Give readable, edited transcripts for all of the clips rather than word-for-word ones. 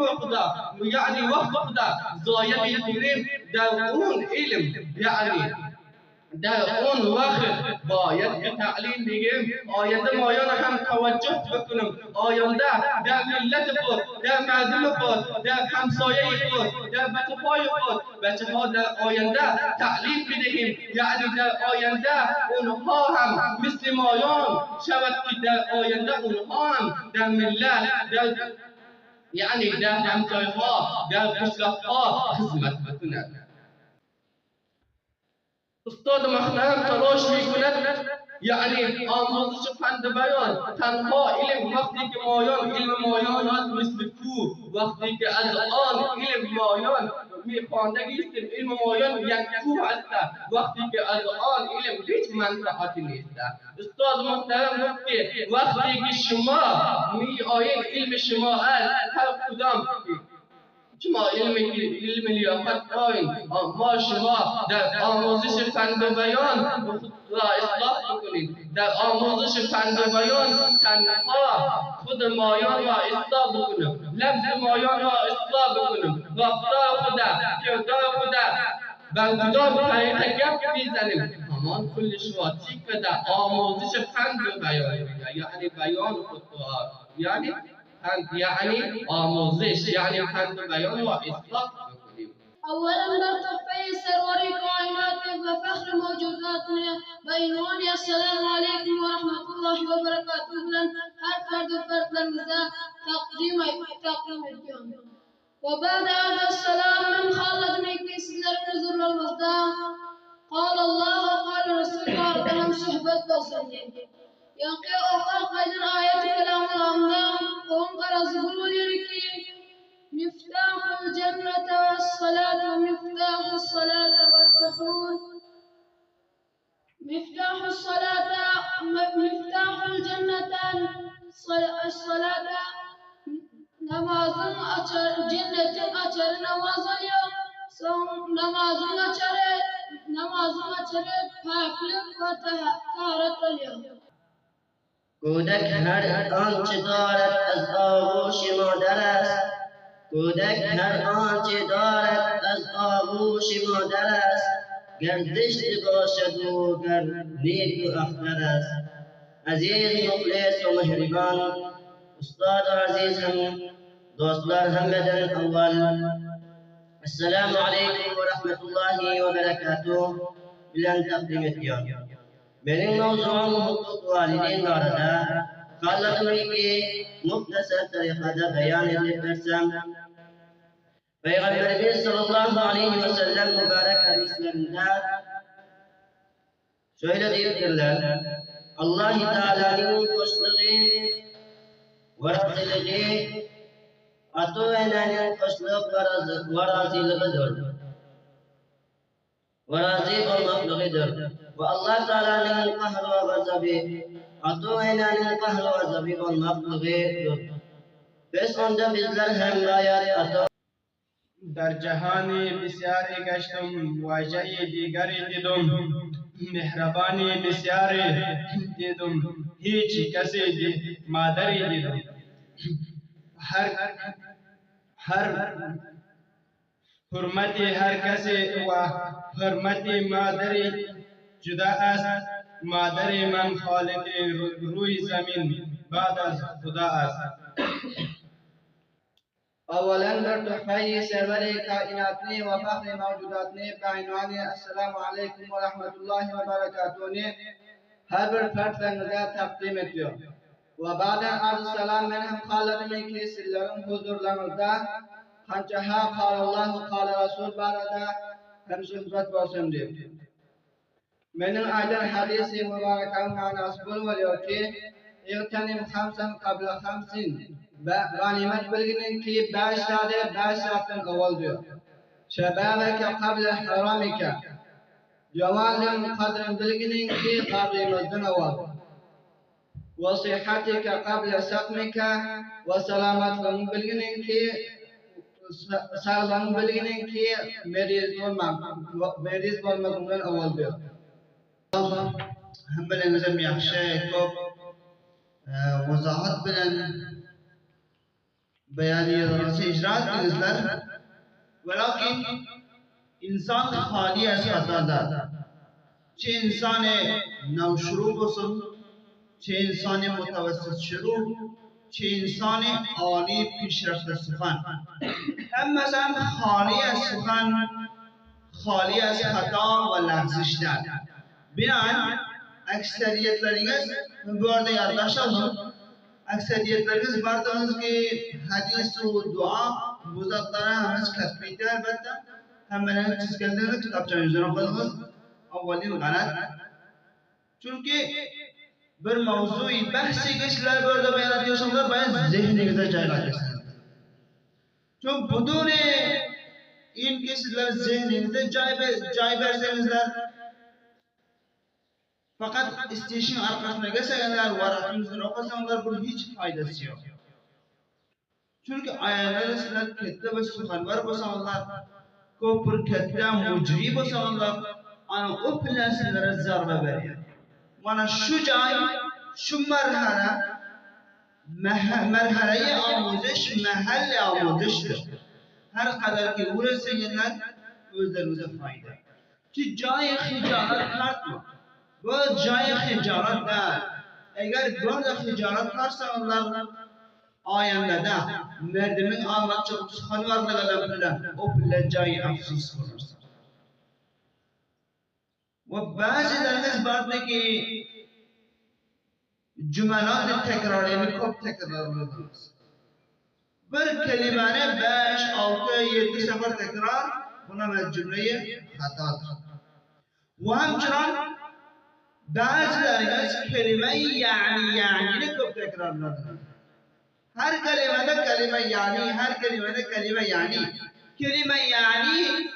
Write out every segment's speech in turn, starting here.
خدا یعنی وقت خدا ضایع میکنیم در اون علم، یعنی در اون وقت باید که تعلیم بگیریم، آینده مایان هم توجه بکنیم، آینده در ملت خود، در مردم خود، در همسایه خود، در بچه ها در آینده تعلیم بدهیم، یعنی در آینده اونها هم مثل مایان شود که در آینده اونها هم در ملت، یعنی در همسایه ها، در قشلاق ها خدمت بکنند. استاد محترم تلاش میکند یعنی آموزش فن بیان تنها علم، وقتی که مایان علم مایان هست مثل کوه، وقتی که از آن علم مایان میخواندگی است، علم مایان یک کوه است، وقتی که از آن علم هیچ منفعتی نیست. استاد محترم گفت که وقتی که شما می آیین علم شما است، هر کدام شما علم لیاقت دارید، اما شما در آموزش فن بیان را اصلاح بکنید. در آموزش فن بیان تنها خود مایان را اصلاح بکنیم، لفظ مایان را اصلاح بکنیم، رفتار خدا، کردار خدا برگزار بکنید، گپ میزنیم. همان کل شما چی که در آموزش فن بیان، یعنی بیان خدا، یعنی آموزش، یعنی فن بیان و اصلاح بکنیم. اولا در تحفه سرور کائنات و فخر موجوداتنا بعنوان السلام علیکم و رحمت الله و برکاته بلند هر فرد و فرد لرزا تقدیم اليوم. وبعد هذا السلام من خالد ميكي سلر نزور المصداق قال الله وقال رسول الله صحبت بصنين ينقي أخر قيدن آيات كلام الله وهم قرزقون وليركي مفتاح الجنة والصلاة ومفتاح الصلاة والطهور مفتاح الجنة الصلاة نمازن أچر جنة أچر نمازيا نمازن أچر پاکلک و طهارت اليوم. کودک هر آنچه دارد از آغوش مادر است، کودک هر آنچه دارد از آغوش مادر است، گر زشت باشد و گر نیک و اختر است. عزیز مخلص و مهربان استاد عزیز هم دوستlar hammadan avval assalomu alaykum va rahmatullohi va barakatuh bilan taqdim etiyorum. Benim mavzum hukuk valideynlarida Xalqimiki muxtasar tariqada bayon etib bersam, Peygamberimiz sallallohu alayhi ve sellem mübarek hadislerinde şöyle diyorlar: Allah Teala'nın hoşluğu ve razılığı Atu-enanin hoşluğu ve razılığıdır. Ve razı olmaklığıdır. Ve Allah Teala'nın kahru ve gazabı Atu-enanin kahru ve gazabı olmaklığıdır. Pes onda bizler hem layat atu در جهانی بسیاری گشتم واژه دیگری دیدم، مهربانی بسیاری دیدم، هیچ کسی مادری دیدم. هر حرمتی هر کسی و حرمتی مادری جدا است. مادری من خالق روی زمین بعد از خدا است. اولا در تحفه سرور کائناتنی و فخر موجوداتنی بعنوان السلام علیکم و رحمت الله و برکاته هر bir fertlerinize takdim ediyor. Ve baden arz selam ben hem hallerimi ki sizlerin huzurlarınızda kançaha Allah ve kâle Resul barada hem sohbet olsun diyor. Benim aydan hadisi mübarekanın manası buluyor ki İğtenim hamsen kabla hamsin ganimet bilginin ki 5 saate 5 saatten evvel diyor. Şebabeke kabla haramike Cemalin kadrin bilginin ki kadrimizden evvel. Ve sıhhatike kabla sakmike ve selametlinin bilginin ki sağlığın bilginin ki meriz olmakından evvel diyor. هم بالنظام yaxshi ko'p وضاحت bilan بیانیه اجرا کنید ولكن انسان خالی از خطا داد چه انسان نوشروع بسن چه انسان متوسط شروع چه انسان عالی پیشرفته سخن هم مثلا خالی از سخن خالی از خطا و لغزش داد بنابراین اکثریتleriniz bu arada yardımcı olun اکثریتleriniz bardağınız ki hadis و dua buzatlara hamiz kasbiydi elbette hemen siz kendiniz kitapçanın üzerine koydunuz avvalin galat çünkü bir mevzuyu bahsi geçtiler bu arada beyan ediyorsanız bayağı zihninize caylayacaksınız çünkü budun in ki sizler zihninize cay versenizler fakat isteşin arkasına geçenler varakınızın okusanlar bunun hiç faydası yok. Çünkü ayetleri sizler kettle ve suhanvar basanlar, kopur kettle mucri basanlar, ana o plasilere zarbe veriyor. Bana şu cay, şu merhaleyi amuzış, mahalle amuzıştır. Her kadar ki uğraşsınlar, özlerinize fayda. Ki cay hicaret kartma. Bu cay hicaret değil. Eğer burada hicaret karsanlar, ayanda da merdimin anlatacak suhan varlığı bilen o bile cay afsus olursa. Ve bazılarınız vardı ki cümleleri tekrarını çok tekrarladınız. Bir kelimene 5, 6, 7 sefer tekrar buna ben cümleyi hatadır. Ve hemçinin bazılarınız kelimeyi yani çok tekrarladınız. Her kelimede kelime yani, her kelimede kelime yani. Kelime yani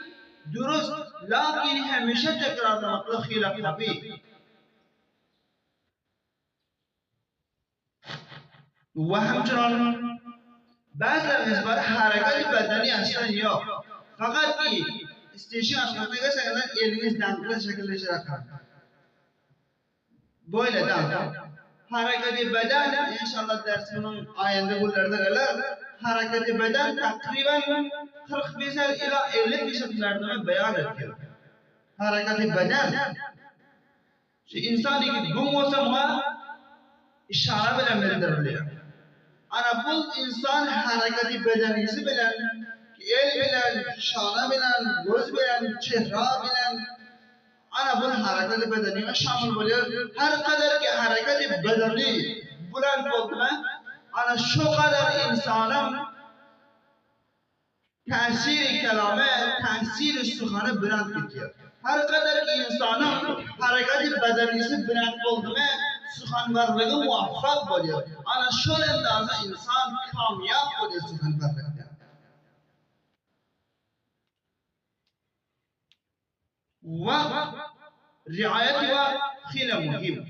dürüst, lakin hemşe tekrarlamakla hilaf tabi. Ve hemçinin bazılarınız var hareket bedeni aslan yok. Fakat ki isteşi arkasına geçerken eliniz danklı şekilde şırakar. Böyle danklı. Hareketi beden inşallah dersimin ayında bunlarda gelir. Hareketi beden takriben 40 ila 50 şekillerde beyan ediyor. Hareketi beden. Şu insan ki gum olsa muha işare bile bildiriliyor. Ana bu insan hareketi bedenisi bilen, el bilen, şana bilen, göz bilen, çehra bilen, ana bunun hareketi bedenine şamil oluyor. Her kadar ki hareketi bedeni buland olduğuna, ana şu kadar insanın tesiri kelame, tesiri suhanı buland bitiyor. Her kadar ki insanın hareketi bedenisi buland olduğuna, suhan varlığı muvaffak oluyor. Ana şu endazda insan kamyab oluyor suhan varlığı. وقت رعایت و خیلی مهم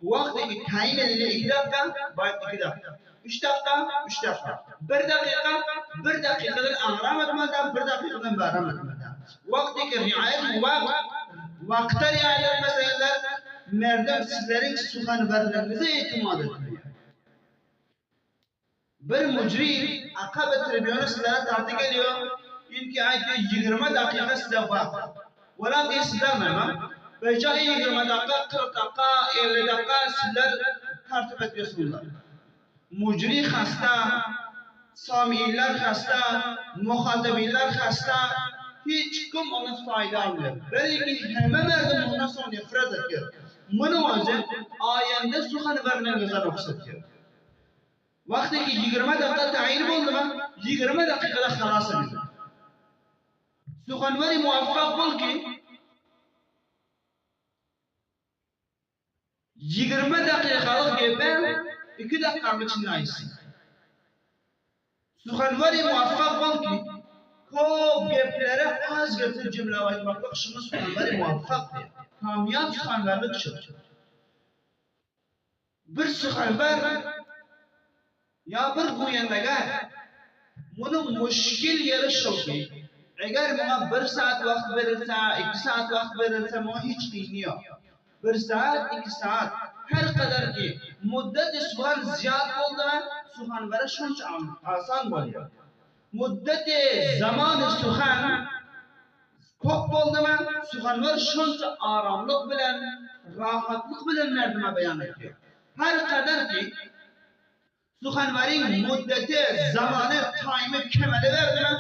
وقتی که تعیین لیلی 1 دقیقه باید 2 دقیقه 3 دقیقه 3 دقیقه 1 دقیقه در آرامت مدام 1 دقیقه در برامت مدام وقتی که رعایت وقت رعایت مثلا مردم sizlerin suhanvarlarınıza itimat etmiyor. Bir mücri akabe tribünü sizlere tartı geliyor. İlki ayet 20 dakika size vakit. ولكن sizler memnun. Ve cahil 20 dakika, 40 dakika, 50 dakika sizler tertip ediyorsunuz. Mucri hasta, samiiller hasta, muhatabiller hasta, hiç kim ona fayda almıyor. Belki hemen merdim ondan sonra nefret ediyor. Bunu önce ayende suhan vermenize ruhsat ediyor. Vakti ki 20 dakika tayin oldu mu, 20 dakikada halas ediyor. Suhanvari muvaffak bol ki 20 dakikalık gibi 2 dakikanın içinde ayısın. Suhanvari muvaffak bol ki çok geplere az getir cümle ayırmakla şunu suhanvari muvaffak diyor. Kamyab suhanvarlık şu. Bir suhanvar ya bir go'yandagar bunun mushkil yeri şu ki eğer bana 1 saat vakit verirse, 2 saat vakit verirse bana hiç bilmiyor. 1 saat, 2 saat her kadar ki müddet suhan ziyad oldu suxanvara shuncha oson bo'ladi. Muddati zamoni suxan ko'p bo'ldimi, suxanvar shuncha oromlik bilan, rohatlik bilan marduma bayon etdi. Har qadarki suxanvaring muddati zamoni time kamalaverdimi,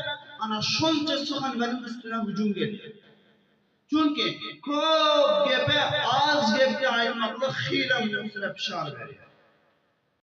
ana shuncha suxanvaring ustidan hujum keldi. Chunki ko'p gapi, oz gapga aylanmoqlik xiyla musira pishar beradi.